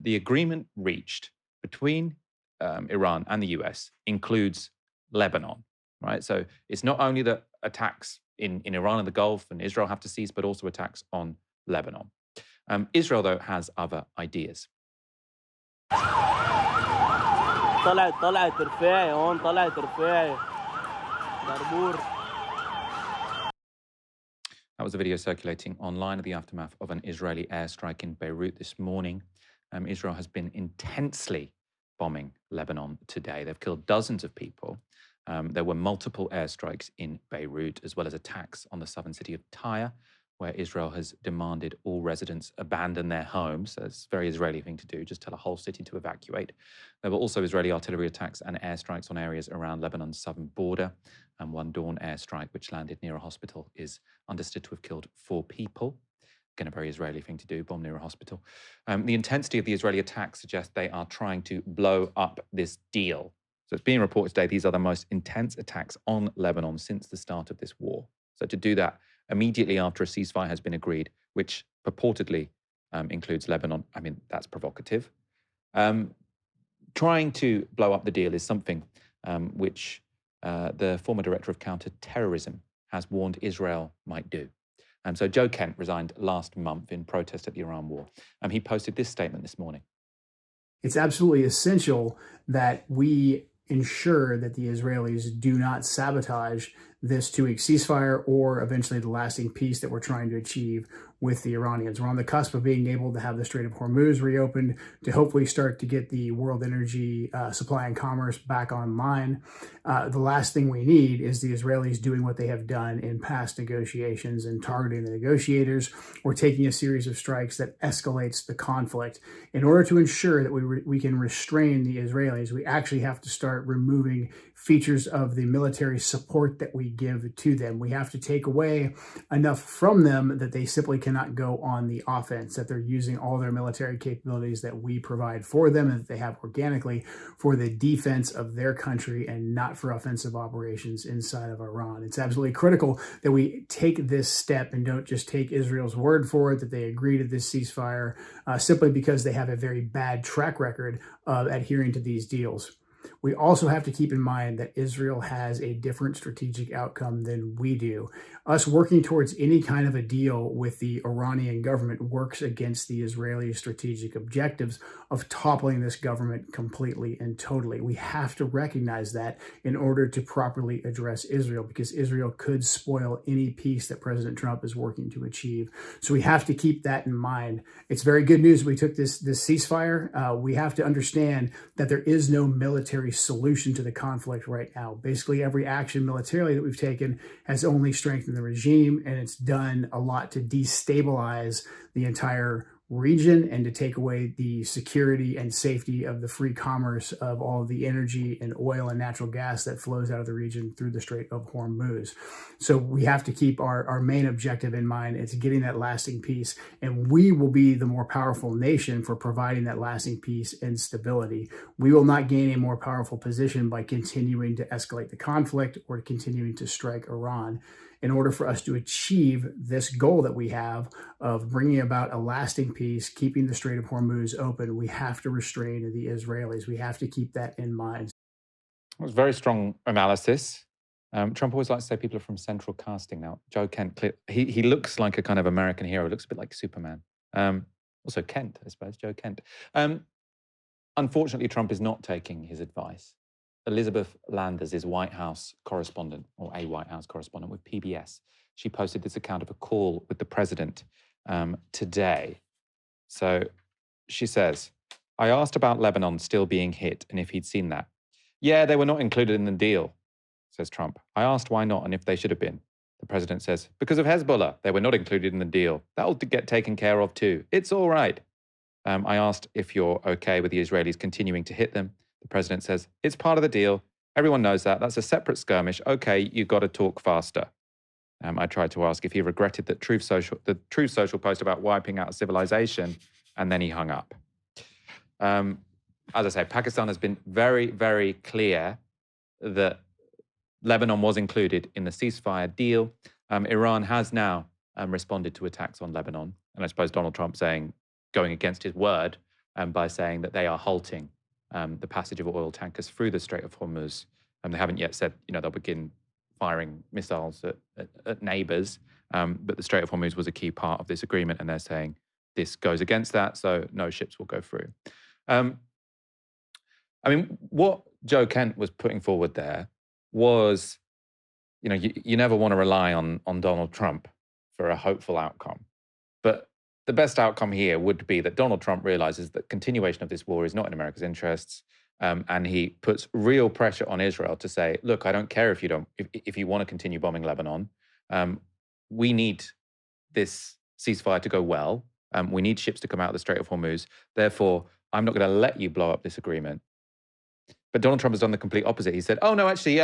the agreement reached between Iran and the US includes Lebanon, right? So it's not only that attacks in Iran and the Gulf and Israel have to cease, but also attacks on Lebanon. Israel, though, has other ideas. طلعت رفاعي هون طلعت رفاعي بربور. That was a video circulating online of the aftermath of an Israeli airstrike in Beirut this morning. Israel has been intensely bombing Lebanon today. They've killed dozens of people. There were multiple airstrikes in Beirut, as well as attacks on the southern city of Tyre, where Israel has demanded all residents abandon their homes. That's a very Israeli thing to do, just tell a whole city to evacuate. There were also Israeli artillery attacks and airstrikes on areas around Lebanon's southern border. And one dawn airstrike, which landed near a hospital, is understood to have killed 4 people. Again, a very Israeli thing to do, bomb near a hospital. The intensity of the Israeli attacks suggests they are trying to blow up this deal. So it's being reported today, these are the most intense attacks on Lebanon since the start of this war. So to do that immediately after a ceasefire has been agreed, which purportedly includes Lebanon, I mean, that's provocative. Trying to blow up the deal is something which the former director of counter-terrorism has warned Israel might do. So Joe Kent resigned last month in protest at the Iran war. He posted this statement this morning. It's absolutely essential that we ensure that the Israelis do not sabotage this 2-week ceasefire or eventually the lasting peace that we're trying to achieve with the Iranians. We're on the cusp of being able to have the Strait of Hormuz reopened to hopefully start to get the world energy supply and commerce back online. The last thing we need is the Israelis doing what they have done in past negotiations and targeting the negotiators or taking a series of strikes that escalates the conflict. In order to ensure that we can restrain the Israelis, we actually have to start removing features of the military support that we give to them. We have to take away enough from them that they simply cannot go on the offense, that they're using all their military capabilities that we provide for them and that they have organically for the defense of their country and not for offensive operations inside of Iran. It's absolutely critical that we take this step and don't just take Israel's word for it, that they agree to this ceasefire simply because they have a very bad track record of adhering to these deals. We also have to keep in mind that Israel has a different strategic outcome than we do. Us working towards any kind of a deal with the Iranian government works against the Israeli strategic objectives of toppling this government completely and totally. We have to recognize that in order to properly address Israel, because Israel could spoil any peace that President Trump is working to achieve. So we have to keep that in mind. It's very good news we took this ceasefire. We have to understand that there is no military solution to the conflict right now. Basically, every action militarily that we've taken has only strengthened the regime, and it's done a lot to destabilize the entire region and to take away the security and safety of the free commerce of all of the energy and oil and natural gas that flows out of the region through the Strait of Hormuz. So we have to keep our main objective in mind. It's getting that lasting peace, and we will be the more powerful nation for providing that lasting peace and stability. We will not gain a more powerful position by continuing to escalate the conflict or continuing to strike Iran. In order for us to achieve this goal that we have of bringing about a lasting peace, keeping the Strait of Hormuz open, we have to restrain the Israelis. We have to keep that in mind. It was very strong analysis. Trump always likes to say people are from central casting. Now, Joe Kent, he looks like a kind of American hero. He looks a bit like Superman. Also Kent, I suppose, Joe Kent. Unfortunately, Trump is not taking his advice. Elizabeth Landers is White House correspondent, or a White House correspondent with PBS. She posted this account of a call with the president today. So she says, I asked about Lebanon still being hit and if he'd seen that. Yeah, they were not included in the deal, says Trump. I asked why not and if they should have been. The president says, because of Hezbollah, they were not included in the deal. That'll get taken care of too. It's all right. I asked if you're okay with the Israelis continuing to hit them. The president says, it's part of the deal. Everyone knows that. That's a separate skirmish. Okay, you've got to talk faster. I tried to ask if he regretted that the Truth Social post about wiping out a civilization, and then he hung up. As I say, Pakistan has been very, very clear that Lebanon was included in the ceasefire deal. Iran has now responded to attacks on Lebanon. And I suppose Donald Trump going against his word, by saying that they are halting the passage of oil tankers through the Strait of Hormuz. They haven't yet said, they'll begin firing missiles at neighbors, but the Strait of Hormuz was a key part of this agreement, and they're saying this goes against that, so no ships will go through. What Joe Kent was putting forward there was, you never want to rely on Donald Trump for a hopeful outcome. But the best outcome here would be that Donald Trump realizes that continuation of this war is not in America's interests, and he puts real pressure on Israel to say, look, I don't care if you want to continue bombing Lebanon. We need this ceasefire to go well. We need ships to come out of the Strait of Hormuz. Therefore, I'm not going to let you blow up this agreement. But Donald Trump has done the complete opposite. He said, oh, no, actually,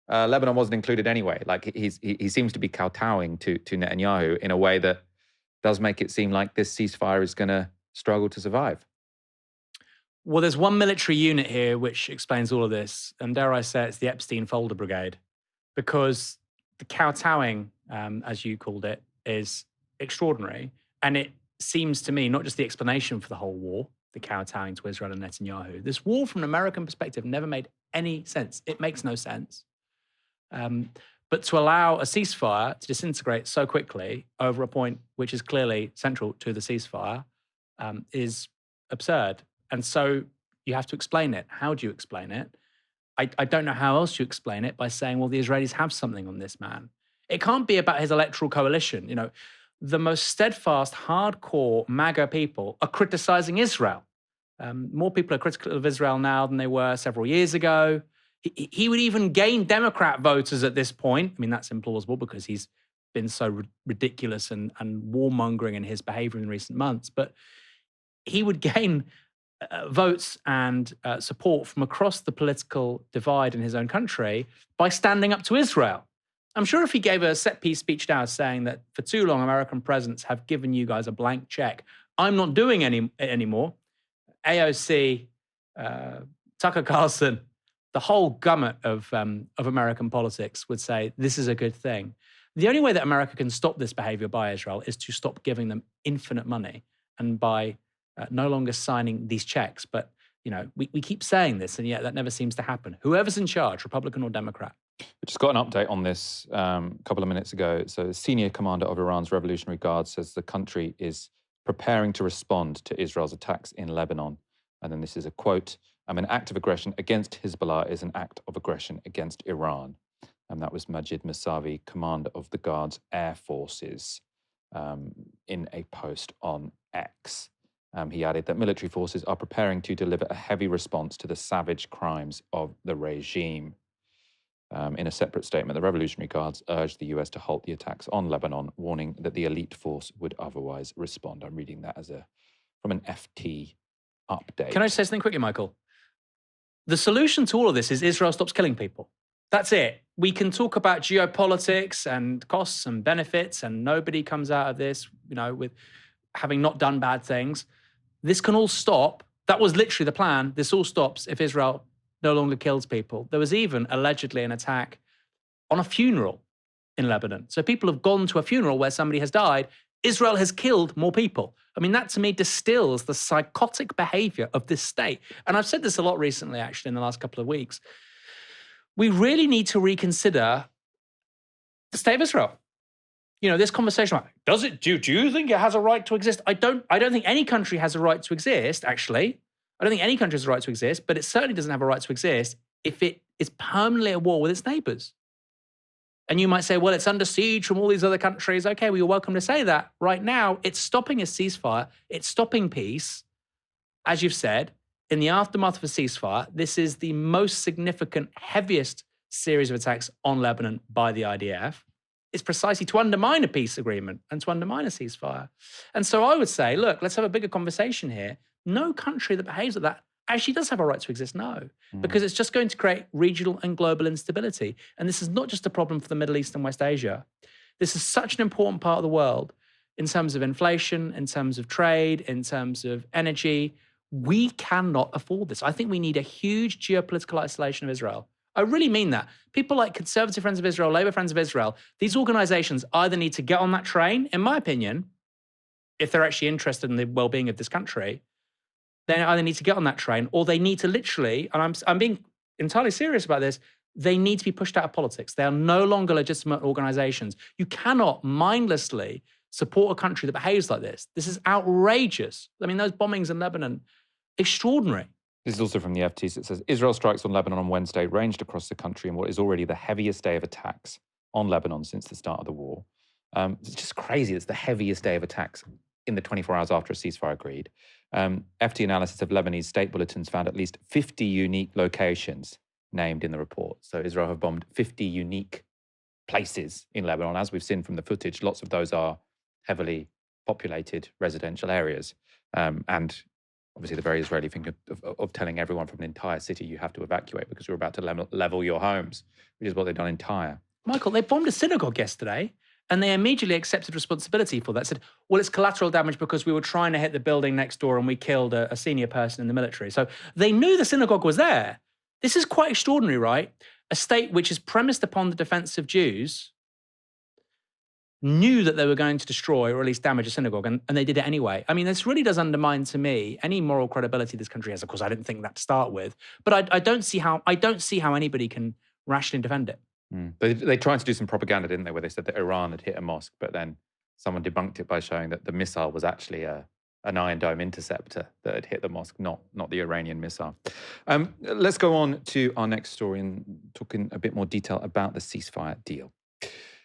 Lebanon wasn't included anyway. Like he seems to be kowtowing to Netanyahu in a way that does make it seem like this ceasefire is going to struggle to survive. Well, there's one military unit here which explains all of this, and dare I say it's the Epstein Folder Brigade, because the kowtowing, as you called it, is extraordinary. And it seems to me not just the explanation for the whole war, the kowtowing to Israel and Netanyahu. This war, from an American perspective, never made any sense. It makes no sense. But to allow a ceasefire to disintegrate so quickly over a point which is clearly central to the ceasefire is absurd. And so you have to explain it. How do you explain it? I don't know how else you explain it by saying, well, the Israelis have something on this man. It can't be about his electoral coalition. The most steadfast, hardcore MAGA people are criticizing Israel. More people are critical of Israel now than they were several years ago. He would even gain Democrat voters at this point. That's implausible because he's been so ridiculous and warmongering in his behavior in recent months. But he would gain votes and support from across the political divide in his own country by standing up to Israel. I'm sure if he gave a set-piece speech now saying that for too long American presidents have given you guys a blank check, I'm not doing it anymore, AOC, Tucker Carlson, the whole gamut of American politics would say this is a good thing. The only way that America can stop this behavior by Israel is to stop giving them infinite money, and by no longer signing these checks. But, we keep saying this, and yet that never seems to happen. Whoever's in charge, Republican or Democrat. We just got an update on this a couple of minutes ago. So the senior commander of Iran's Revolutionary Guard says the country is preparing to respond to Israel's attacks in Lebanon. And then this is a quote, an act of aggression against Hezbollah is an act of aggression against Iran. And that was Majid Musavi, commander of the Guard's air forces, in a post on X. He added that military forces are preparing to deliver a heavy response to the savage crimes of the regime. In a separate statement, the Revolutionary Guards urged the US to halt the attacks on Lebanon, warning that the elite force would otherwise respond. I'm reading that from an FT update. Can I say something quickly, Michael? The solution to all of this is Israel stops killing people. That's it. We can talk about geopolitics and costs and benefits, and nobody comes out of this, with having not done bad things. This can all stop. That was literally the plan. This all stops if Israel no longer kills people. There was even allegedly an attack on a funeral in Lebanon. So people have gone to a funeral where somebody has died. Israel has killed more people. That to me distills the psychotic behavior of this state. And I've said this a lot recently, actually, in the last couple of weeks. We really need to reconsider the state of Israel. This conversation about, do you think it has a right to exist? I don't think any country has a right to exist, actually. I don't think any country has a right to exist, but it certainly doesn't have a right to exist if it is permanently at war with its neighbors. And you might say, well, it's under siege from all these other countries. Okay, well, you're welcome to say that. Right now, it's stopping a ceasefire. It's stopping peace. As you've said, in the aftermath of a ceasefire, this is the most significant, heaviest series of attacks on Lebanon by the IDF. It's precisely to undermine a peace agreement and to undermine a ceasefire. And so I would say, look, let's have a bigger conversation here. No country that behaves like that actually does have a right to exist, no, because it's just going to create regional and global instability. And this is not just a problem for the Middle East and West Asia. This is such an important part of the world in terms of inflation, in terms of trade, in terms of energy. We cannot afford this. I think we need a huge geopolitical isolation of Israel. I really mean that. People like Conservative Friends of Israel, Labour Friends of Israel, these organizations either need to get on that train, in my opinion, if they're actually interested in the well-being of this country, they either need to get on that train or they need to literally, and I'm being entirely serious about this, they need to be pushed out of politics. They are no longer legitimate organizations. You cannot mindlessly support a country that behaves like this. This is outrageous. I mean, those bombings in Lebanon, extraordinary. This is also from the FT. It says, Israel strikes on Lebanon on Wednesday ranged across the country in what is already the heaviest day of attacks on Lebanon since the start of the war. It's just crazy. It's the heaviest day of attacks in the 24 hours after a ceasefire agreed. FT analysis of Lebanese state bulletins found at least 50 unique locations named in the report. So Israel have bombed 50 unique places in Lebanon. As we've seen from the footage, lots of those are heavily populated residential areas. And obviously the very Israeli thing of telling everyone from an entire city you have to evacuate because you're about to level your homes, which is what they've done in Tyre. Michael, they bombed a synagogue yesterday and they immediately accepted responsibility for that. Said, well, it's collateral damage because we were trying to hit the building next door and we killed a senior person in the military. So they knew the synagogue was there. This is quite extraordinary, right? A state which is premised upon the defense of Jews knew that they were going to destroy or at least damage a synagogue, and they did it anyway. I mean, this really does undermine to me any moral credibility this country has. Of course, I didn't think that to start with, but I don't see how anybody can rationally defend it. They tried to do some propaganda, didn't they, where they said that Iran had hit a mosque, but then someone debunked it by showing that the missile was actually an Iron Dome interceptor that had hit the mosque, not the Iranian missile. Let's go on to our next story and talk in a bit more detail about the ceasefire deal.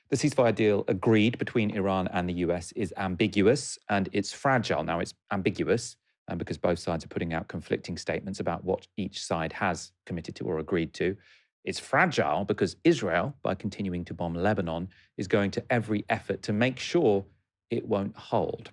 The ceasefire deal agreed between Iran and the US is ambiguous and it's fragile. Now, it's ambiguous because both sides are putting out conflicting statements about what each side has committed to or agreed to. It's fragile because Israel, by continuing to bomb Lebanon, is going to every effort to make sure it won't hold.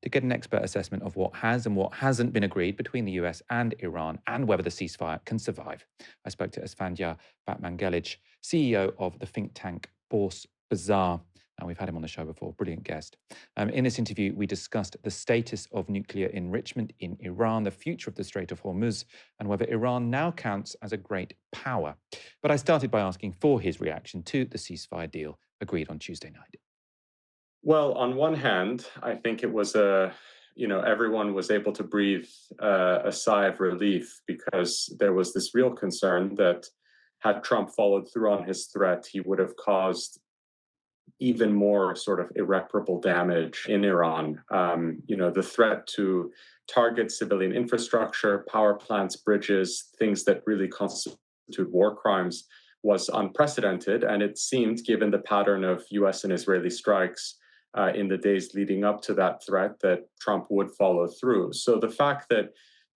To get an expert assessment of what has and what hasn't been agreed between the US and Iran and whether the ceasefire can survive, I spoke to Esfandiar Batmanghelidj, CEO of the think tank Bourse Bazaar, and we've had him on the show before, brilliant guest. In this interview, we discussed the status of nuclear enrichment in Iran, the future of the Strait of Hormuz, and whether Iran now counts as a great power. But I started by asking for his reaction to the ceasefire deal agreed on Tuesday night. Well, on one hand, I think it was everyone was able to breathe a sigh of relief because there was this real concern that had Trump followed through on his threat, he would have caused even more sort of irreparable damage in Iran. The threat to target civilian infrastructure, power plants, bridges, things that really constitute war crimes was unprecedented. And it seemed, given the pattern of US and Israeli strikes in the days leading up to that threat, that Trump would follow through. So the fact that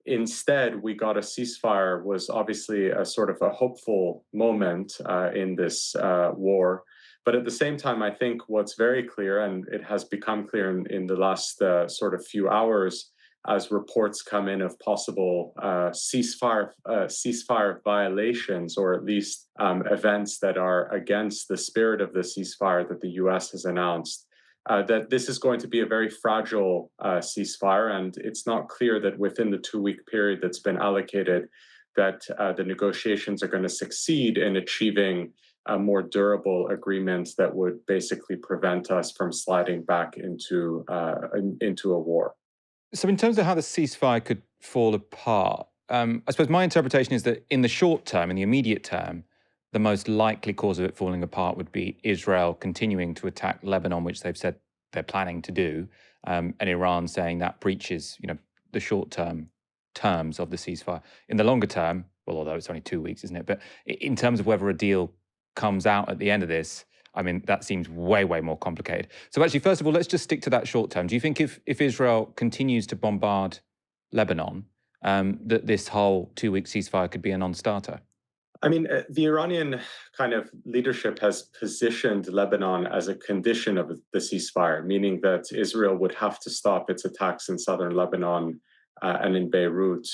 instead we got a ceasefire was obviously a sort of a hopeful moment in this war. But at the same time, I think what's very clear, and it has become clear in the last sort of few hours, as reports come in of possible ceasefire violations, or at least events that are against the spirit of the ceasefire that the US has announced, that this is going to be a very fragile ceasefire. And it's not clear that within the 2-week period that's been allocated, that the negotiations are going to succeed in achieving a more durable agreement that would basically prevent us from sliding back into a war. So in terms of how the ceasefire could fall apart, I suppose my interpretation is that in the short term, in the immediate term, the most likely cause of it falling apart would be Israel continuing to attack Lebanon, which they've said they're planning to do, and Iran saying that breaches, the short-term terms of the ceasefire. In the longer term, well, although it's only 2 weeks, isn't it? But in terms of whether a deal comes out at the end of this, I mean, that seems way, way more complicated. So actually, first of all, let's just stick to that short term. Do you think if Israel continues to bombard Lebanon, that this whole 2-week ceasefire could be a non-starter? I mean, the Iranian kind of leadership has positioned Lebanon as a condition of the ceasefire, meaning that Israel would have to stop its attacks in southern Lebanon and in Beirut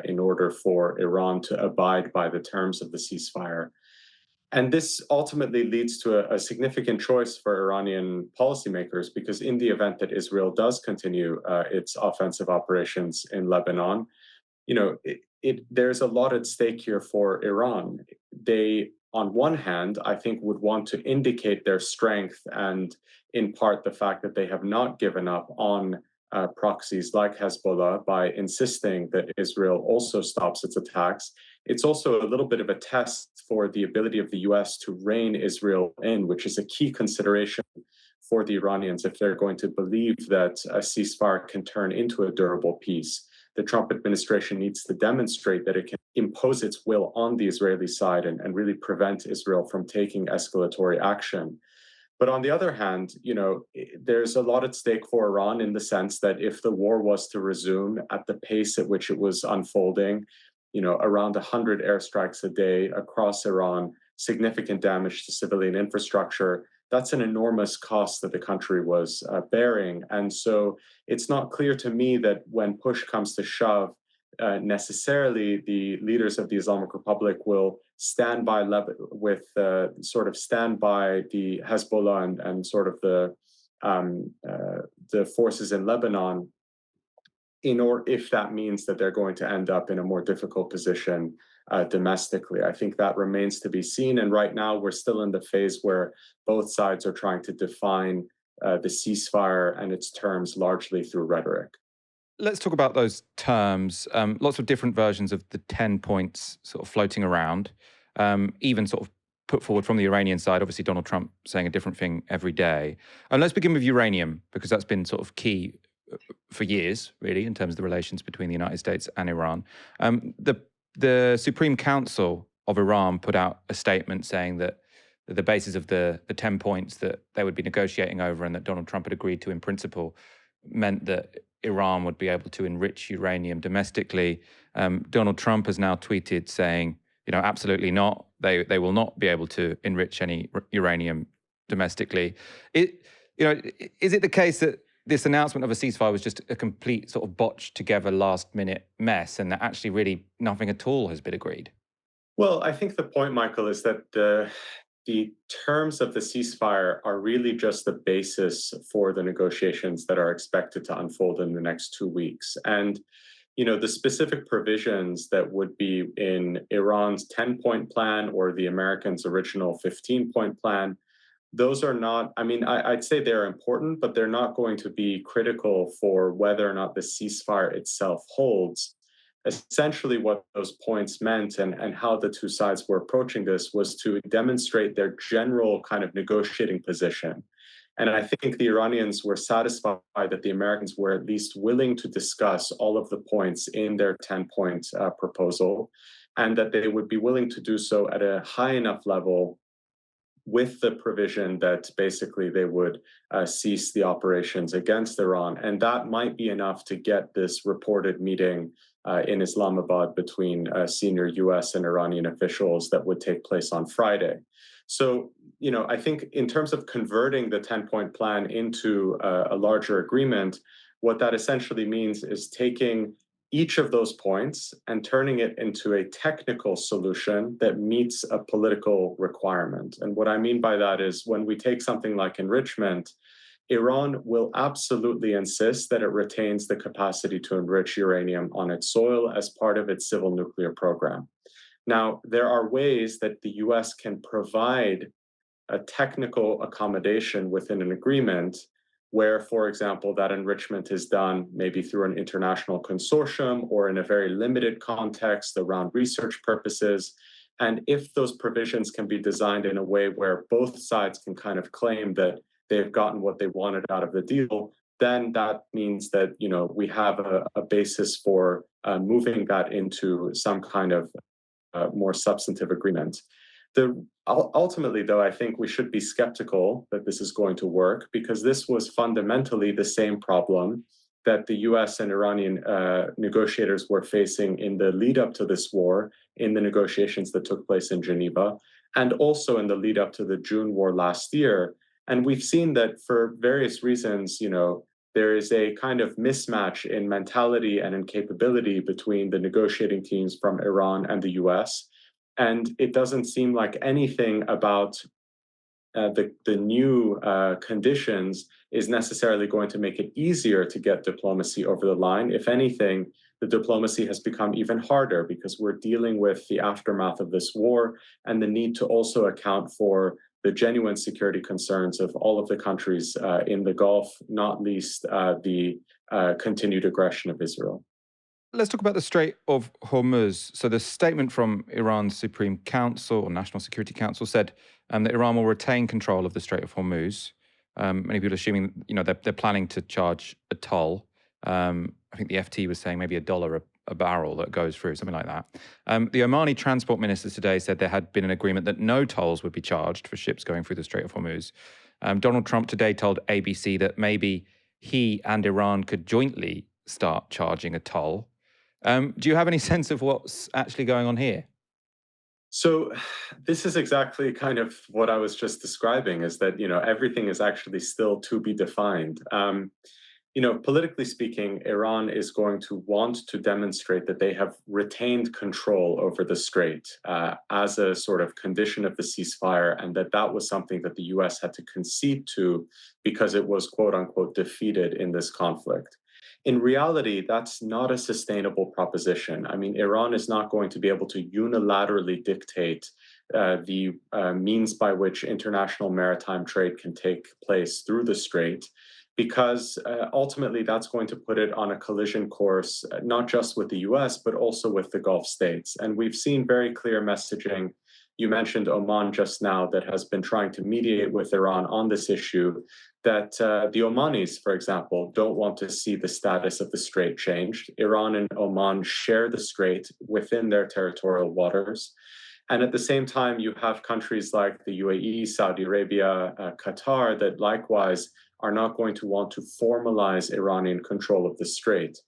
in order for Iran to abide by the terms of the ceasefire. And this ultimately leads to a significant choice for Iranian policymakers, because in the event that Israel does continue its offensive operations in Lebanon, there's a lot at stake here for Iran. They, on one hand, I think would want to indicate their strength and in part the fact that they have not given up on proxies like Hezbollah by insisting that Israel also stops its attacks. It's also a little bit of a test for the ability of the US to rein Israel in, which is a key consideration for the Iranians if they're going to believe that a ceasefire can turn into a durable peace. The Trump administration needs to demonstrate that it can impose its will on the Israeli side and really prevent Israel from taking escalatory action. But on the other hand, there's a lot at stake for Iran in the sense that if the war was to resume at the pace at which it was unfolding, around 100 airstrikes a day across Iran, significant damage to civilian infrastructure, that's an enormous cost that the country was bearing. And so it's not clear to me that when push comes to shove, necessarily the leaders of the Islamic Republic will stand by stand by the Hezbollah and sort of the forces in Lebanon, if that means that they're going to end up in a more difficult position domestically. I think that remains to be seen. And right now, we're still in the phase where both sides are trying to define the ceasefire and its terms largely through rhetoric. Let's talk about those terms. Lots of different versions of the 10 points sort of floating around, even sort of put forward from the Iranian side. Obviously, Donald Trump saying a different thing every day. And let's begin with uranium, because that's been sort of key for years, really, in terms of the relations between the United States and Iran. The Supreme Council of Iran put out a statement saying that the basis of the 10 points that they would be negotiating over and that Donald Trump had agreed to in principle meant that Iran would be able to enrich uranium domestically. Donald Trump has now tweeted saying, absolutely not. They will not be able to enrich any uranium domestically. Is it the case that this announcement of a ceasefire was just a complete sort of botched together last minute mess and that actually really nothing at all has been agreed? Well, I think the point, Michael, is that the terms of the ceasefire are really just the basis for the negotiations that are expected to unfold in the next 2 weeks. And, the specific provisions that would be in Iran's 10-point plan or the Americans' original 15-point plan, those are not, I'd say they're important, but they're not going to be critical for whether or not the ceasefire itself holds. Essentially, what those points meant and how the two sides were approaching this was to demonstrate their general kind of negotiating position. And I think the Iranians were satisfied that the Americans were at least willing to discuss all of the points in their 10-point proposal, and that they would be willing to do so at a high enough level with the provision that basically they would cease the operations against Iran. And that might be enough to get this reported meeting in Islamabad between senior US and Iranian officials that would take place on Friday. So, I think in terms of converting the 10-point plan into a larger agreement, what that essentially means is taking each of those points and turning it into a technical solution that meets a political requirement. And what I mean by that is when we take something like enrichment, Iran will absolutely insist that it retains the capacity to enrich uranium on its soil as part of its civil nuclear program. Now, there are ways that the US can provide a technical accommodation within an agreement where, for example, that enrichment is done maybe through an international consortium or in a very limited context around research purposes. And if those provisions can be designed in a way where both sides can kind of claim that they've gotten what they wanted out of the deal, then that means that, we have a basis for moving that into some kind of more substantive agreement. Ultimately, though, I think we should be skeptical that this is going to work because this was fundamentally the same problem that the US and Iranian negotiators were facing in the lead up to this war, in the negotiations that took place in Geneva, and also in the lead up to the June war last year. And we've seen that for various reasons, there is a kind of mismatch in mentality and in capability between the negotiating teams from Iran and the US. And it doesn't seem like anything about the new conditions is necessarily going to make it easier to get diplomacy over the line. If anything, the diplomacy has become even harder because we're dealing with the aftermath of this war and the need to also account for the genuine security concerns of all of the countries in the Gulf, not least the continued aggression of Israel. Let's talk about the Strait of Hormuz. So the statement from Iran's Supreme Council or National Security Council said that Iran will retain control of the Strait of Hormuz. Many people assuming, they're planning to charge a toll. I think the FT was saying maybe $1 a barrel that goes through, something like that. The Omani transport minister today said there had been an agreement that no tolls would be charged for ships going through the Strait of Hormuz. Donald Trump today told ABC that maybe he and Iran could jointly start charging a toll. Do you have any sense of what's actually going on here? So this is exactly kind of what I was just describing, is that, everything is actually still to be defined. Politically speaking, Iran is going to want to demonstrate that they have retained control over the strait as a sort of condition of the ceasefire, and that was something that the US had to concede to because it was, quote unquote, defeated in this conflict. In reality, that's not a sustainable proposition. I mean, Iran is not going to be able to unilaterally dictate the means by which international maritime trade can take place through the strait, because ultimately that's going to put it on a collision course, not just with the US, but also with the Gulf states. And we've seen very clear messaging. You mentioned Oman just now, that has been trying to mediate with Iran on this issue, that the Omanis, for example, don't want to see the status of the strait changed. Iran and Oman share the strait within their territorial waters. And at the same time, you have countries like the UAE, Saudi Arabia, Qatar, that likewise are not going to want to formalize Iranian control of the strait.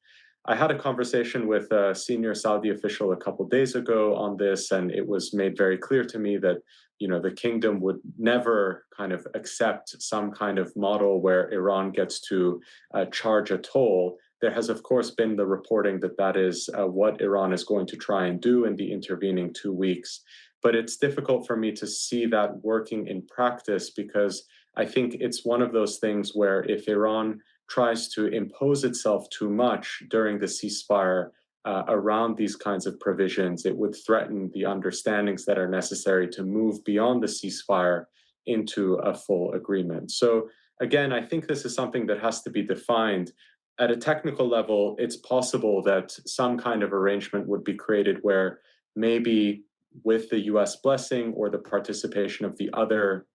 I had a conversation with a senior Saudi official a couple of days ago on this, and it was made very clear to me that the kingdom would never kind of accept some kind of model where Iran gets to charge a toll. There has, of course, been the reporting that is what Iran is going to try and do in the intervening 2 weeks. But it's difficult for me to see that working in practice, because I think it's one of those things where if Iran tries to impose itself too much during the ceasefire around these kinds of provisions, it would threaten the understandings that are necessary to move beyond the ceasefire into a full agreement. So again, I think this is something that has to be defined. At a technical level, it's possible that some kind of arrangement would be created where maybe with the US blessing or the participation of the other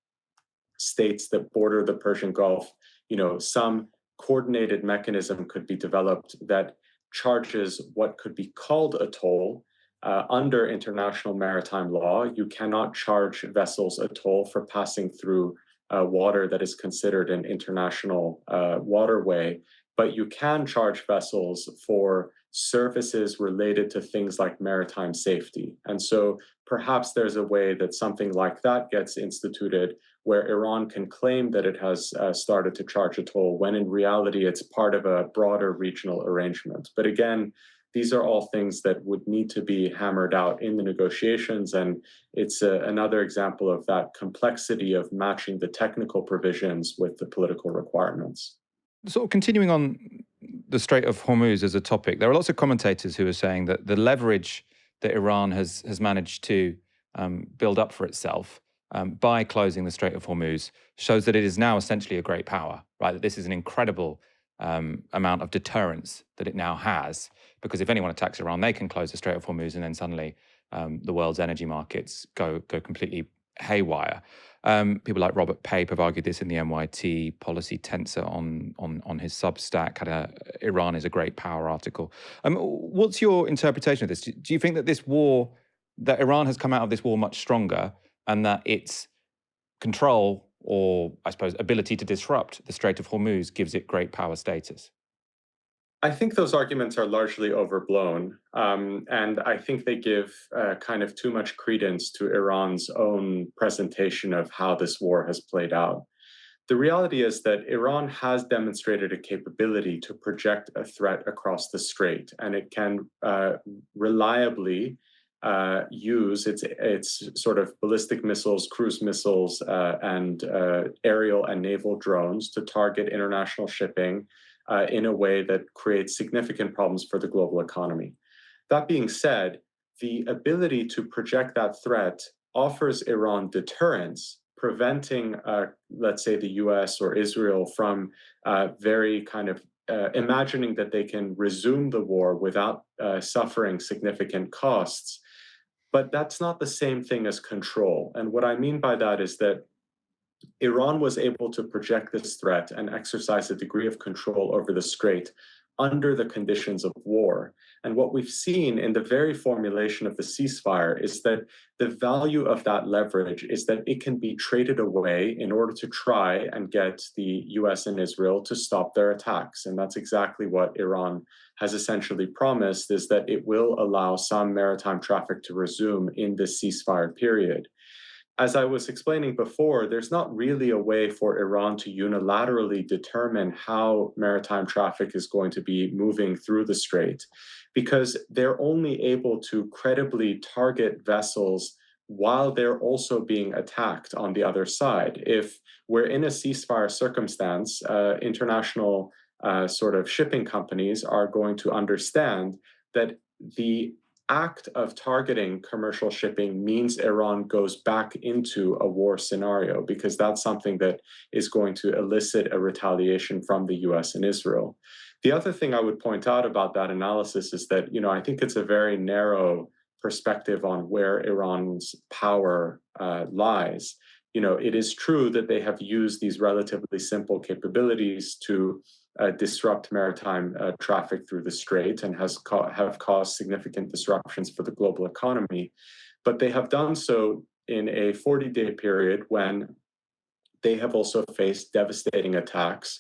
states that border the Persian Gulf, some coordinated mechanism could be developed that charges what could be called a toll. Under international maritime law, you cannot charge vessels a toll for passing through water that is considered an international waterway, but you can charge vessels for services related to things like maritime safety. And so perhaps there's a way that something like that gets instituted, where Iran can claim that it has started to charge a toll, when in reality it's part of a broader regional arrangement. But again, these are all things that would need to be hammered out in the negotiations, and it's another example of that complexity of matching the technical provisions with the political requirements. Sort of continuing on the Strait of Hormuz as a topic, there are lots of commentators who are saying that the leverage that Iran has managed to build up for itself by closing the Strait of Hormuz shows that it is now essentially a great power, right? That this is an incredible amount of deterrence that it now has, because if anyone attacks Iran, they can close the Strait of Hormuz, and then suddenly the world's energy markets go completely haywire. People like Robert Pape have argued this in the NYT. Policy Tensor on his Substack had a Iran is a great power article. What's your interpretation of this? Do you think that this war, that Iran has come out of this war much stronger, and that its control, or I suppose ability to disrupt the Strait of Hormuz, gives it great power status? I think those arguments are largely overblown, and I think they give kind of too much credence to Iran's own presentation of how this war has played out. The reality is that Iran has demonstrated a capability to project a threat across the strait, and it can reliably use its sort of ballistic missiles, cruise missiles, and aerial and naval drones to target international shipping in a way that creates significant problems for the global economy. That being said, the ability to project that threat offers Iran deterrence, preventing, let's say, the US or Israel from very kind of imagining that they can resume the war without suffering significant costs. But that's not the same thing as control. And what I mean by that is that Iran was able to project this threat and exercise a degree of control over the Strait under the conditions of war. And what we've seen in the very formulation of the ceasefire is that the value of that leverage is that it can be traded away in order to try and get the US and Israel to stop their attacks. And that's exactly what Iran has essentially promised, is that it will allow some maritime traffic to resume in this ceasefire period. As I was explaining before, there's not really a way for Iran to unilaterally determine how maritime traffic is going to be moving through the strait, because they're only able to credibly target vessels while they're also being attacked on the other side. If we're in a ceasefire circumstance, international sort of shipping companies are going to understand that the act of targeting commercial shipping means Iran goes back into a war scenario, because that's something that is going to elicit a retaliation from the US and Israel. The other thing I would point out about that analysis is that, I think it's a very narrow perspective on where Iran's power lies. It is true that they have used these relatively simple capabilities to disrupt maritime traffic through the strait and have caused significant disruptions for the global economy. But they have done so in a 40-day period when they have also faced devastating attacks,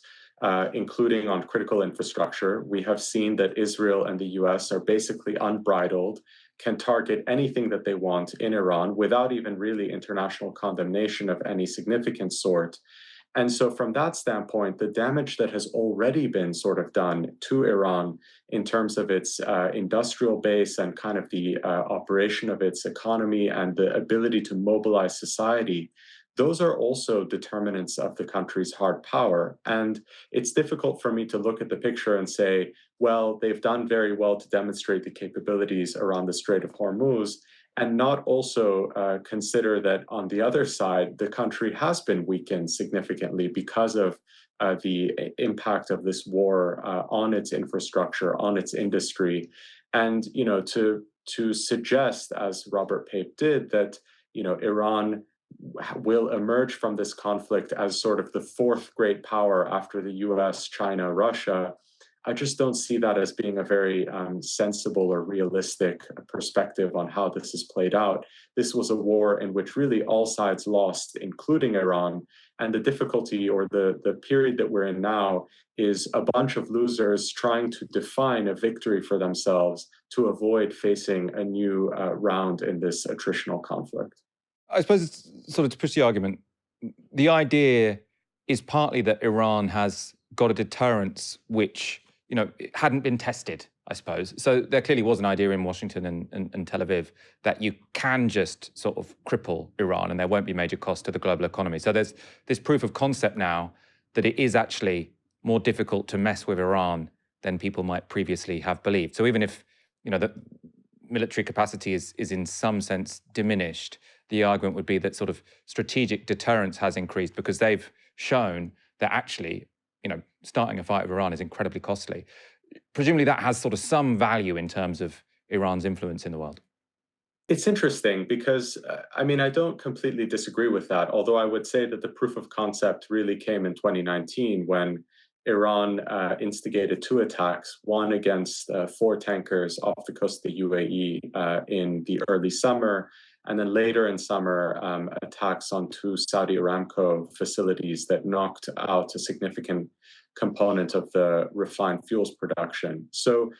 including on critical infrastructure. We have seen that Israel and the US are basically unbridled, can target anything that they want in Iran without even really international condemnation of any significant sort. And so from that standpoint, the damage that has already been sort of done to Iran in terms of its industrial base and kind of the operation of its economy and the ability to mobilize society, those are also determinants of the country's hard power. And it's difficult for me to look at the picture and say, well, they've done very well to demonstrate the capabilities around the Strait of Hormuz, and not also consider that on the other side, the country has been weakened significantly because of the impact of this war on its infrastructure, on its industry. And, to suggest, as Robert Pape did, that, Iran will emerge from this conflict as sort of the fourth great power after the US, China, Russia, I just don't see that as being a very sensible or realistic perspective on how this is played out. This was a war in which really all sides lost, including Iran. And the difficulty, or the period that we're in now, is a bunch of losers trying to define a victory for themselves to avoid facing a new round in this attritional conflict. I suppose it's sort of to push the argument, the idea is partly that Iran has got a deterrence which it hadn't been tested, I suppose. So there clearly was an idea in Washington and Tel Aviv that you can just sort of cripple Iran and there won't be major cost to the global economy. So there's this proof of concept now that it is actually more difficult to mess with Iran than people might previously have believed. So even if, the military capacity is in some sense diminished, the argument would be that sort of strategic deterrence has increased because they've shown that actually, starting a fight with Iran is incredibly costly. Presumably that has sort of some value in terms of Iran's influence in the world. It's interesting because, I don't completely disagree with that, although I would say that the proof of concept really came in 2019 when Iran instigated two attacks, one against 4 tankers off the coast of the UAE in the early summer, and then later in summer, attacks on 2 Saudi Aramco facilities that knocked out a significant component of the refined fuels production. So,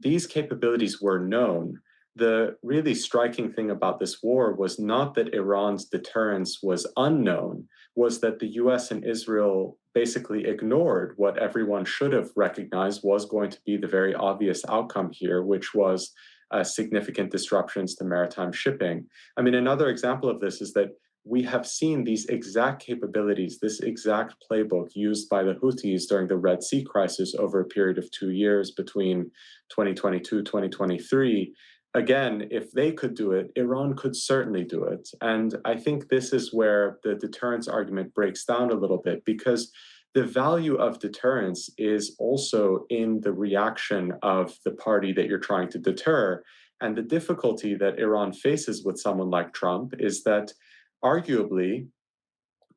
these capabilities were known. The really striking thing about this war was not that Iran's deterrence was unknown, was that the US and Israel basically ignored what everyone should have recognized was going to be the very obvious outcome here, which was significant disruptions to maritime shipping. Another example of this is that we have seen these exact capabilities, this exact playbook used by the Houthis during the Red Sea crisis over a period of 2 years between 2022, 2023. Again, if they could do it, Iran could certainly do it. And I think this is where the deterrence argument breaks down a little bit, because the value of deterrence is also in the reaction of the party that you're trying to deter. And the difficulty that Iran faces with someone like Trump is that arguably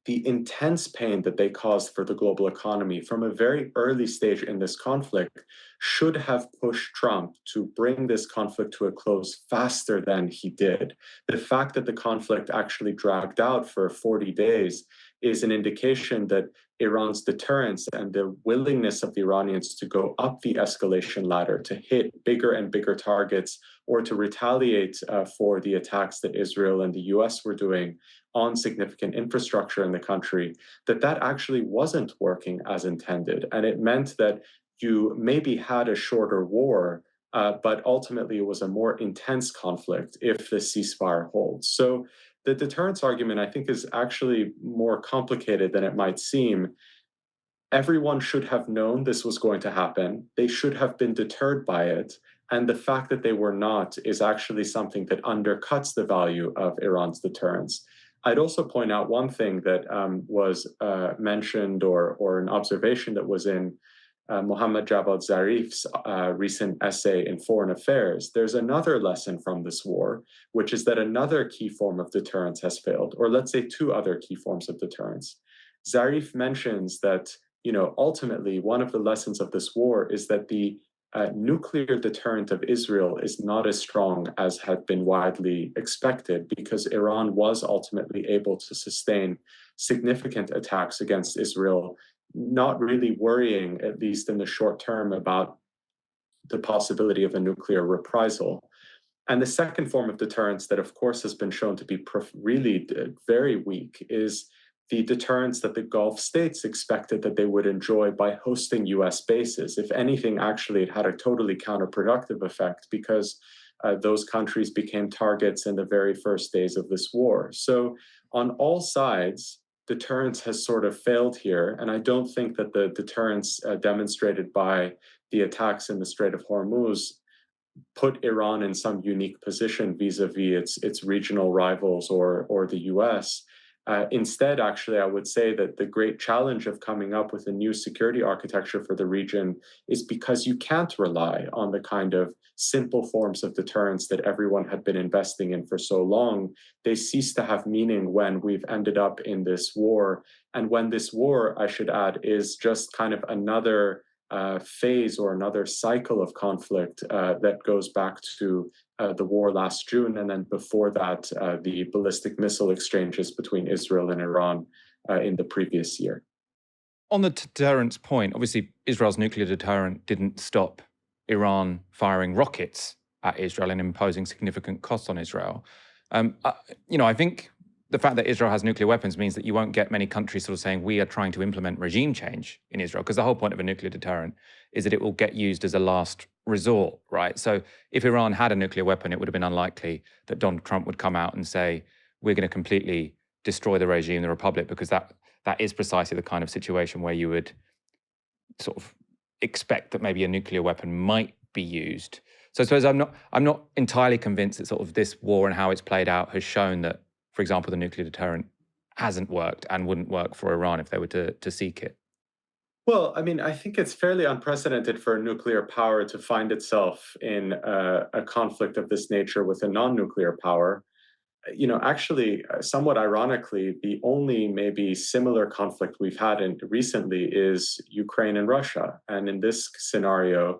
the intense pain that they caused for the global economy from a very early stage in this conflict should have pushed Trump to bring this conflict to a close faster than he did. The fact that the conflict actually dragged out for 40 days is an indication that Iran's deterrence and the willingness of the Iranians to go up the escalation ladder, to hit bigger and bigger targets, or to retaliate for the attacks that Israel and the US were doing on significant infrastructure in the country, that actually wasn't working as intended. And it meant that you maybe had a shorter war, but ultimately it was a more intense conflict if the ceasefire holds. So the deterrence argument, I think, is actually more complicated than it might seem. Everyone should have known this was going to happen. They should have been deterred by it. And the fact that they were not is actually something that undercuts the value of Iran's deterrence. I'd also point out one thing that was mentioned or an observation that was in Mohammad Javad Zarif's recent essay in Foreign Affairs. There's another lesson from this war, which is that another key form of deterrence has failed, or let's say two other key forms of deterrence. Zarif mentions that, ultimately one of the lessons of this war is that the nuclear deterrent of Israel is not as strong as had been widely expected, because Iran was ultimately able to sustain significant attacks against Israel, not really worrying, at least in the short term, about the possibility of a nuclear reprisal. And the second form of deterrence that, of course, has been shown to be really very weak is the deterrence that the Gulf states expected that they would enjoy by hosting US bases. If anything, actually, it had a totally counterproductive effect, because those countries became targets in the very first days of this war. So on all sides, deterrence has sort of failed here. And I don't think that the deterrence demonstrated by the attacks in the Strait of Hormuz put Iran in some unique position vis-a-vis its regional rivals or the US. Instead, actually, I would say that the great challenge of coming up with a new security architecture for the region is because you can't rely on the kind of simple forms of deterrence that everyone had been investing in for so long. They cease to have meaning when we've ended up in this war. And when this war, I should add, is just kind of another phase or another cycle of conflict that goes back to the war last June, and then before that, the ballistic missile exchanges between Israel and Iran in the previous year. On the deterrence point, obviously, Israel's nuclear deterrent didn't stop Iran firing rockets at Israel and imposing significant costs on Israel. I think the fact that Israel has nuclear weapons means that you won't get many countries sort of saying we are trying to implement regime change in Israel, because the whole point of a nuclear deterrent is that it will get used as a last resort, right? So if Iran had a nuclear weapon, it would have been unlikely that Donald Trump would come out and say, we're going to completely destroy the regime, the republic, because that is precisely the kind of situation where you would sort of expect that maybe a nuclear weapon might be used. So I suppose I'm not entirely convinced that sort of this war and how it's played out has shown that, for example, the nuclear deterrent hasn't worked and wouldn't work for Iran if they were to seek it. Well, I mean, I think it's fairly unprecedented for a nuclear power to find itself in a conflict of this nature with a non-nuclear power. Actually, somewhat ironically, the only maybe similar conflict we've had recently is Ukraine and Russia. And in this scenario,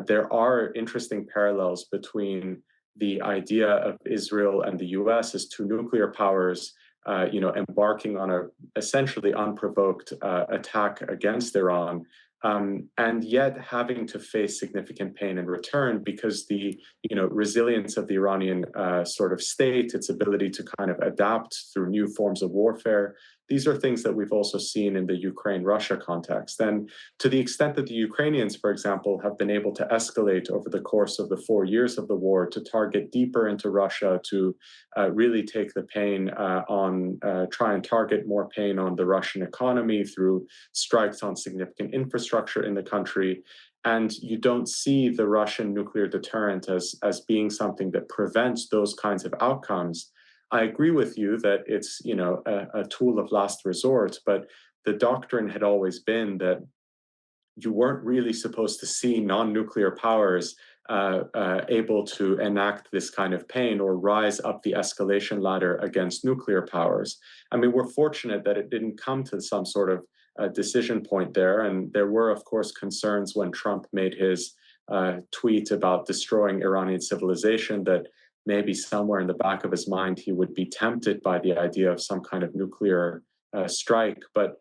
there are interesting parallels between the idea of Israel and the US as two nuclear powers, embarking on a essentially unprovoked attack against Iran, and yet having to face significant pain in return, because the resilience of the Iranian sort of state, its ability to kind of adapt through new forms of warfare. These are things that we've also seen in the Ukraine-Russia context. And to the extent that the Ukrainians, for example, have been able to escalate over the course of the 4 years of the war to target deeper into Russia, to really take the pain try and target more pain on the Russian economy through strikes on significant infrastructure in the country. And you don't see the Russian nuclear deterrent as being something that prevents those kinds of outcomes. I agree with you that it's a tool of last resort, but the doctrine had always been that you weren't really supposed to see non-nuclear powers able to enact this kind of pain or rise up the escalation ladder against nuclear powers. I mean, we're fortunate that it didn't come to some sort of decision point there. And there were, of course, concerns when Trump made his tweet about destroying Iranian civilization that maybe somewhere in the back of his mind he would be tempted by the idea of some kind of nuclear strike. But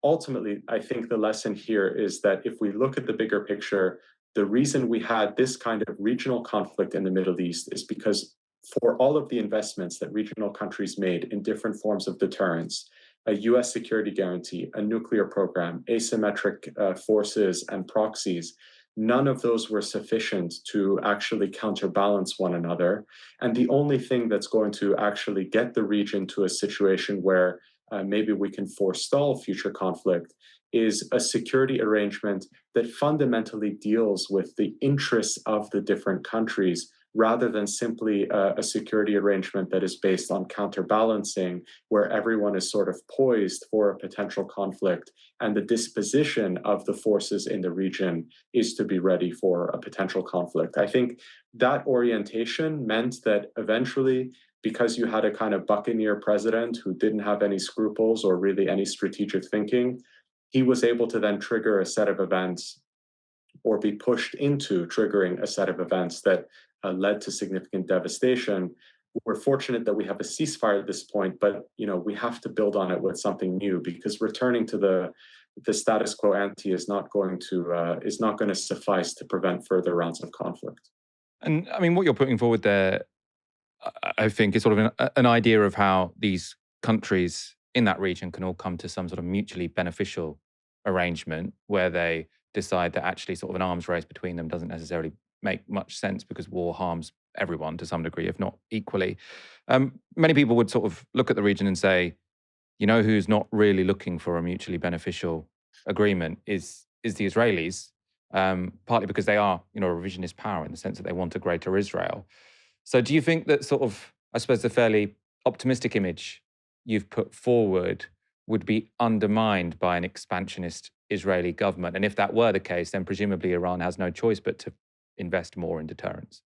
ultimately, I think the lesson here is that if we look at the bigger picture, the reason we had this kind of regional conflict in the Middle East is because for all of the investments that regional countries made in different forms of deterrence, a US security guarantee, a nuclear program, asymmetric forces and proxies, none of those were sufficient to actually counterbalance one another. And the only thing that's going to actually get the region to a situation where maybe we can forestall future conflict is a security arrangement that fundamentally deals with the interests of the different countries rather than simply a security arrangement that is based on counterbalancing, where everyone is sort of poised for a potential conflict and the disposition of the forces in the region is to be ready for a potential conflict. I think that orientation meant that eventually, because you had a kind of buccaneer president who didn't have any scruples or really any strategic thinking, he was able to then trigger a set of events or be pushed into triggering a set of events that led to significant devastation. We're fortunate that we have a ceasefire at this point, but we have to build on it with something new, because returning to the status quo ante is not going to suffice to prevent further rounds of conflict. And I mean, what you're putting forward there, I think, is sort of an idea of how these countries in that region can all come to some sort of mutually beneficial arrangement where they decide that actually sort of an arms race between them doesn't necessarily make much sense, because war harms everyone to some degree, if not equally. Many people would sort of look at the region and say, who's not really looking for a mutually beneficial agreement is the Israelis, partly because they are, a revisionist power in the sense that they want a greater Israel. So do you think that sort of, I suppose, the fairly optimistic image you've put forward would be undermined by an expansionist Israeli government? And if that were the case, then presumably Iran has no choice but to invest more in deterrence.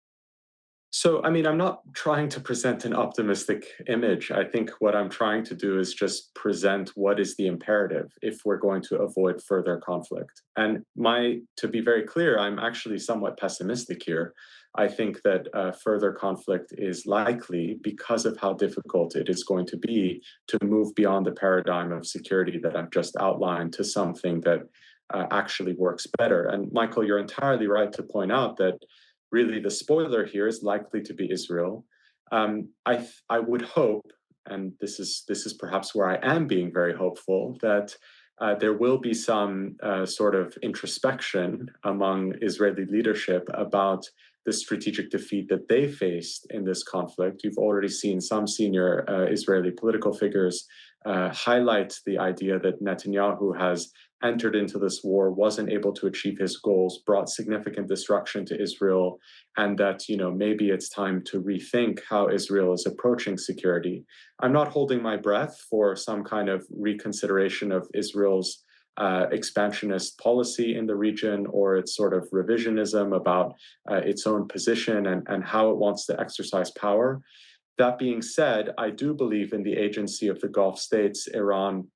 So, I mean, I'm not trying to present an optimistic image. I think what I'm trying to do is just present what is the imperative if we're going to avoid further conflict. And to be very clear, I'm actually somewhat pessimistic here. I think that further conflict is likely because of how difficult it is going to be to move beyond the paradigm of security that I've just outlined to something that actually works better. And Michael, you're entirely right to point out that really the spoiler here is likely to be Israel. I would hope, and this is perhaps where I am being very hopeful, that there will be some sort of introspection among Israeli leadership about the strategic defeat that they faced in this conflict. You've already seen some senior Israeli political figures highlight the idea that Netanyahu has entered into this war, wasn't able to achieve his goals, brought significant destruction to Israel, and that, maybe it's time to rethink how Israel is approaching security. I'm not holding my breath for some kind of reconsideration of Israel's expansionist policy in the region or its sort of revisionism about its own position and how it wants to exercise power. That being said, I do believe in the agency of the Gulf states, Iran,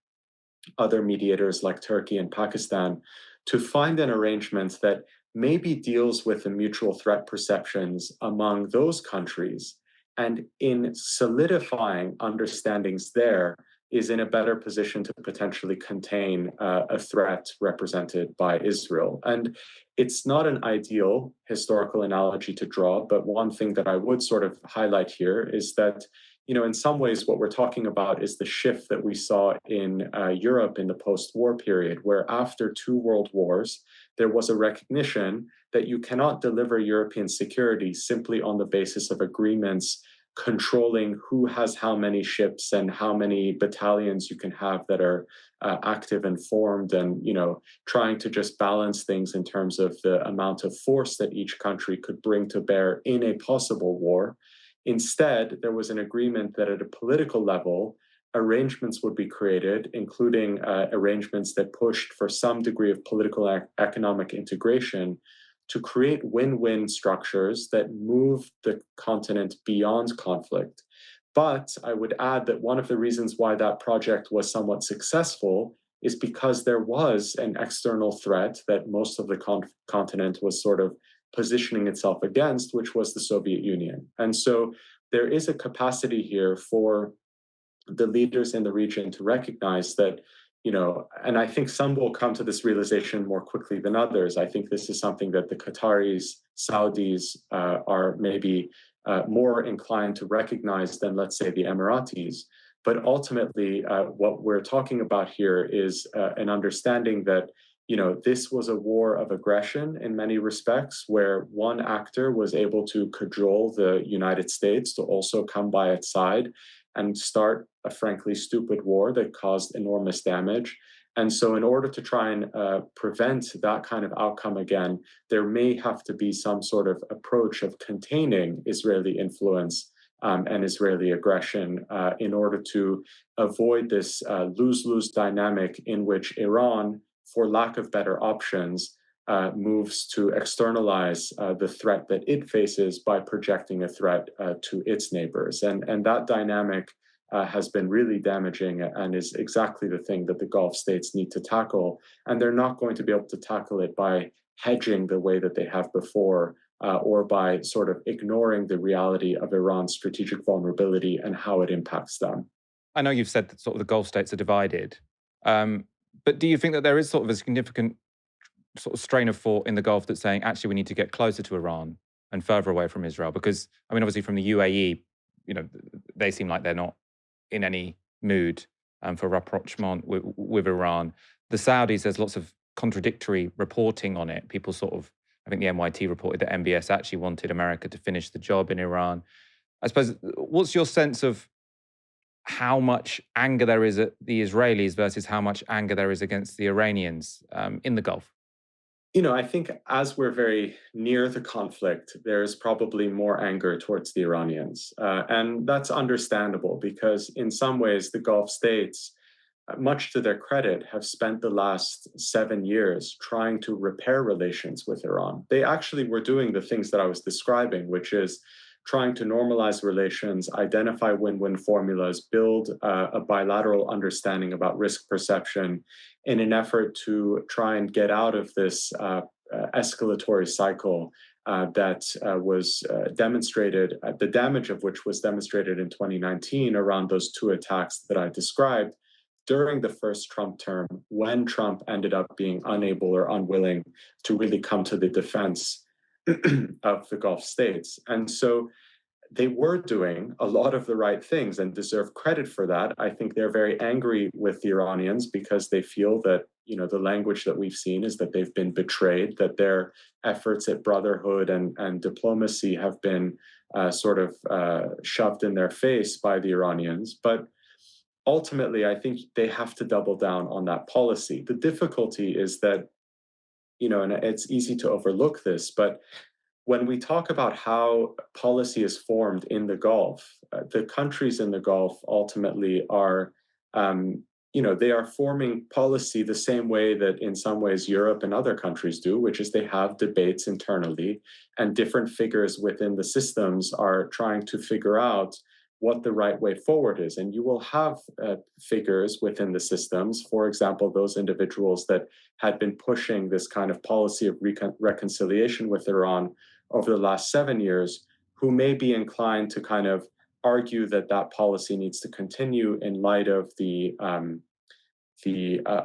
other mediators like Turkey and Pakistan, to find an arrangement that maybe deals with the mutual threat perceptions among those countries, and in solidifying understandings there, is in a better position to potentially contain a threat represented by Israel. And it's not an ideal historical analogy to draw, but one thing that I would sort of highlight here is that, in some ways, what we're talking about is the shift that we saw in Europe in the post-war period, where after 2 world wars, there was a recognition that you cannot deliver European security simply on the basis of agreements controlling who has how many ships and how many battalions you can have that are active and formed, and trying to just balance things in terms of the amount of force that each country could bring to bear in a possible war. Instead, there was an agreement that at a political level, arrangements would be created, including arrangements that pushed for some degree of political and economic integration to create win-win structures that move the continent beyond conflict. But I would add that one of the reasons why that project was somewhat successful is because there was an external threat that most of the continent was sort of positioning itself against, which was the Soviet Union. And so there is a capacity here for the leaders in the region to recognize that, and I think some will come to this realization more quickly than others. I think this is something that the Qataris, Saudis are maybe more inclined to recognize than, let's say, the Emiratis. But ultimately, what we're talking about here is an understanding that, this was a war of aggression in many respects, where one actor was able to cajole the United States to also come by its side and start a frankly stupid war that caused enormous damage. And so in order to try and prevent that kind of outcome again, there may have to be some sort of approach of containing Israeli influence and Israeli aggression in order to avoid this lose-lose dynamic in which Iran, for lack of better options, moves to externalize the threat that it faces by projecting a threat to its neighbors. And that dynamic has been really damaging and is exactly the thing that the Gulf states need to tackle. And they're not going to be able to tackle it by hedging the way that they have before or by sort of ignoring the reality of Iran's strategic vulnerability and how it impacts them. I know you've said that sort of the Gulf states are divided, but do you think that there is sort of a significant sort of strain of thought in the Gulf that's saying, actually, we need to get closer to Iran and further away from Israel? Because, I mean, obviously from the UAE, they seem like they're not in any mood for rapprochement with Iran. The Saudis, there's lots of contradictory reporting on it. People sort of, I think the NYT reported that MBS actually wanted America to finish the job in Iran. I suppose, what's your sense of how much anger there is at the Israelis versus how much anger there is against the Iranians in the Gulf? I think as we're very near the conflict, there's probably more anger towards the Iranians. And that's understandable because in some ways, the Gulf states, much to their credit, have spent the last 7 years trying to repair relations with Iran. They actually were doing the things that I was describing, which is trying to normalize relations, identify win-win formulas, build a bilateral understanding about risk perception in an effort to try and get out of this escalatory cycle that was demonstrated, the damage of which was demonstrated in 2019 around those two attacks that I described during the first Trump term, when Trump ended up being unable or unwilling to really come to the defense of the Gulf states. And so they were doing a lot of the right things and deserve credit for that. I think they're very angry with the Iranians because they feel that, the language that we've seen is that they've been betrayed, that their efforts at brotherhood and diplomacy have been sort of shoved in their face by the Iranians. But ultimately, I think they have to double down on that policy. The difficulty is that, and it's easy to overlook this, but when we talk about how policy is formed in the Gulf, the countries in the Gulf ultimately are, they are forming policy the same way that in some ways Europe and other countries do, which is they have debates internally and different figures within the systems are trying to figure out what the right way forward is. And you will have figures within the systems, for example, those individuals that had been pushing this kind of policy of reconciliation with Iran over the last 7 years, who may be inclined to kind of argue that that policy needs to continue in light of the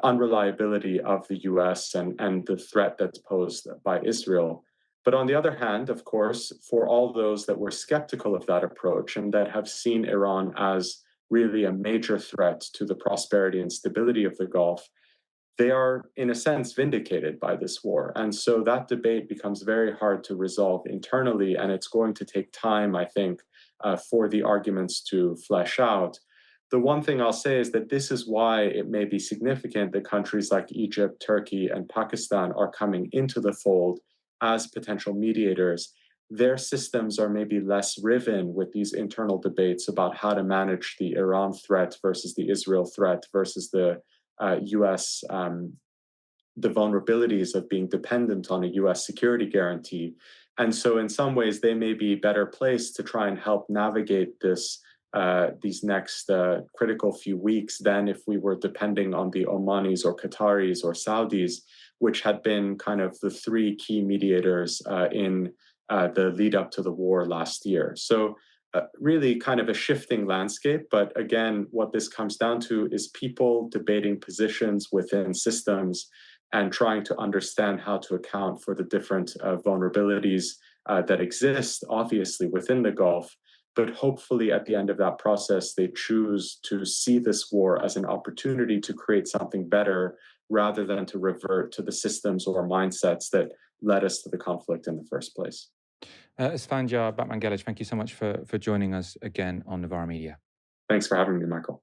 unreliability of the US and the threat that's posed by Israel. But on the other hand, of course, for all those that were skeptical of that approach and that have seen Iran as really a major threat to the prosperity and stability of the Gulf, they are, in a sense, vindicated by this war. And so that debate becomes very hard to resolve internally, and it's going to take time, I think, for the arguments to flesh out. The one thing I'll say is that this is why it may be significant that countries like Egypt, Turkey, and Pakistan are coming into the fold as potential mediators. their systems are maybe less riven with these internal debates about how to manage the Iran threat versus the Israel threat versus the US, the vulnerabilities of being dependent on a US security guarantee. And so in some ways, they may be better placed to try and help navigate this these next critical few weeks than if we were depending on the Omanis or Qataris or Saudis, which had been kind of the three key mediators in the lead up to the war last year. So really kind of a shifting landscape. But again, what this comes down to is people debating positions within systems and trying to understand how to account for the different vulnerabilities that exist, obviously, within the Gulf. But hopefully, at the end of that process, they choose to see this war as an opportunity to create something better rather than to revert to the systems or mindsets that led us to the conflict in the first place. Esfandiar Batmanghelidj, thank you so much for joining us again on Novara Media. Thanks for having me, Michael.